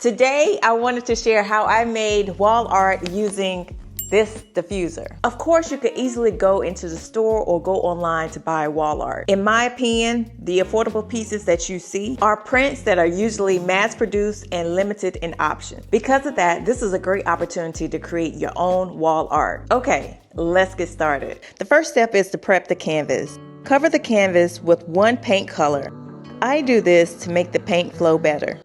Today, I wanted to share how I made wall art using this diffuser. Of course, you could easily go into the store or go online to buy wall art. In my opinion, the affordable pieces that you see are prints that are usually mass produced and limited in option. Because of that, this is a great opportunity to create your own wall art. Okay, let's get started. The first step is to prep the canvas. Cover the canvas with one paint color. I do this to make the paint flow better.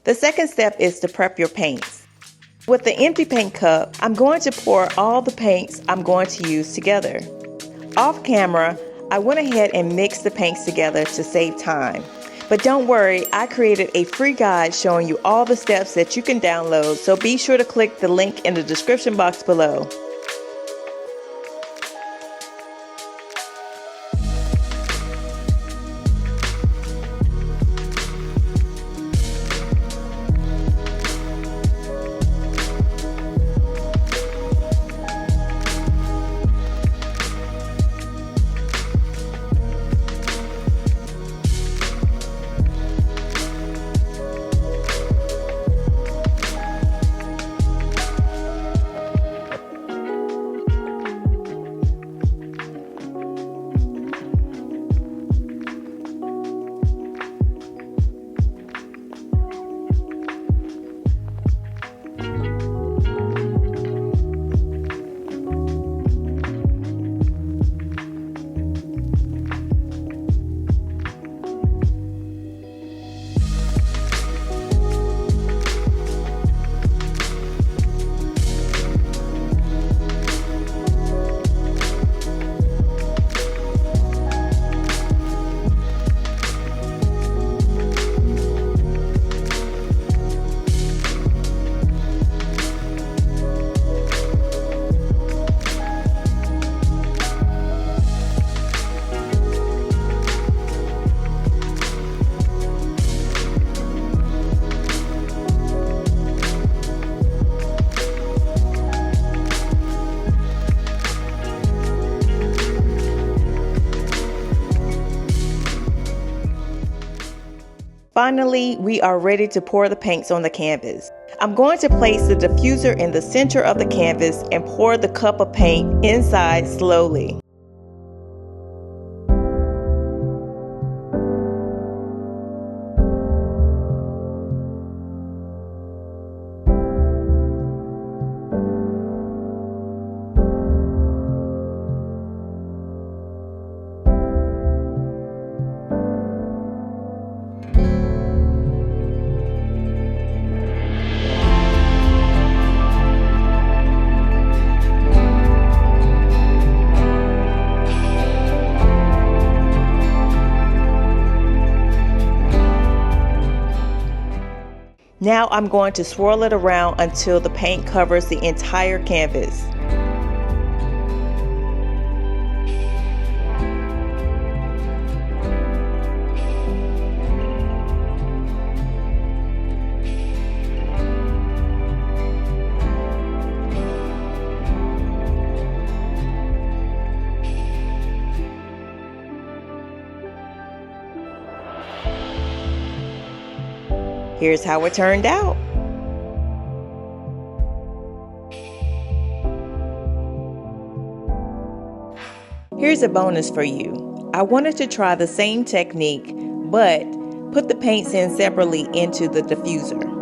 The second step is to prep your paints. With the empty paint cup, I'm going to pour all the paints I'm going to use together. Off camera, I went ahead and mixed the paints together to save time. But don't worry, I created a free guide showing you all the steps that you can download, so be sure to click the link in the description box below. Finally, we are ready to pour the paints on the canvas. I'm going to place the diffuser in the center of the canvas and pour the cup of paint inside slowly. Now I'm going to swirl it around until the paint covers the entire canvas. Here's how it turned out. Here's a bonus for you. I wanted to try the same technique, but put the paints in separately into the diffuser.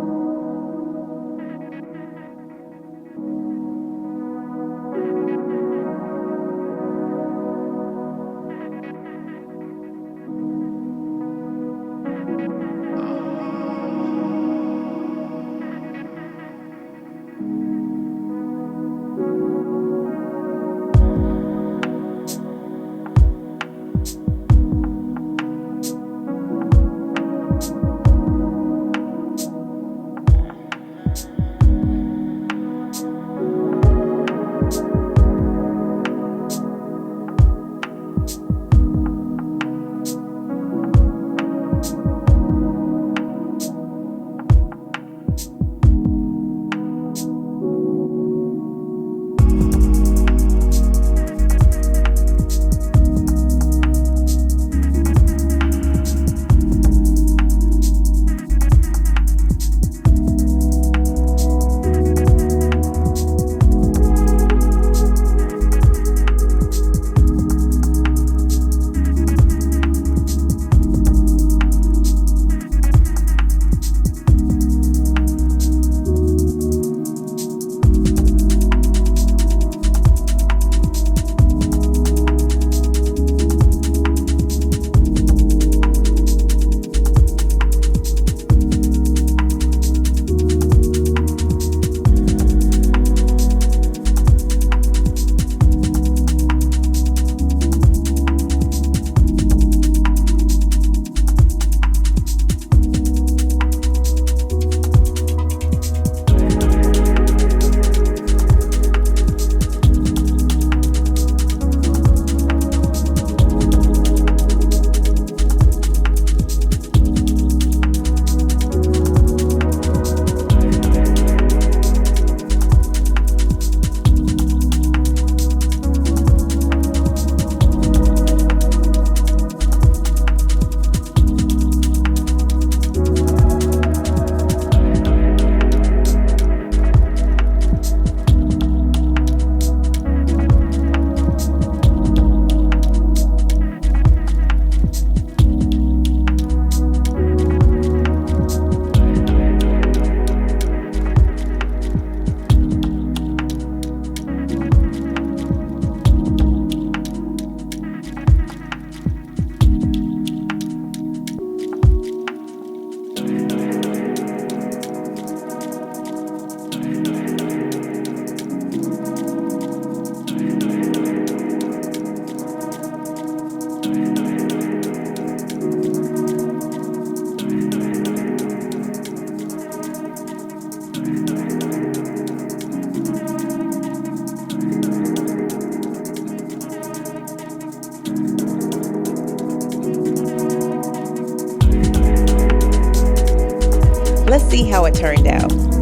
see how it turned out.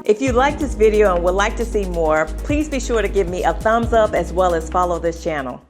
If you like this video and would like to see more, please be sure to give me a thumbs up as well as follow this channel.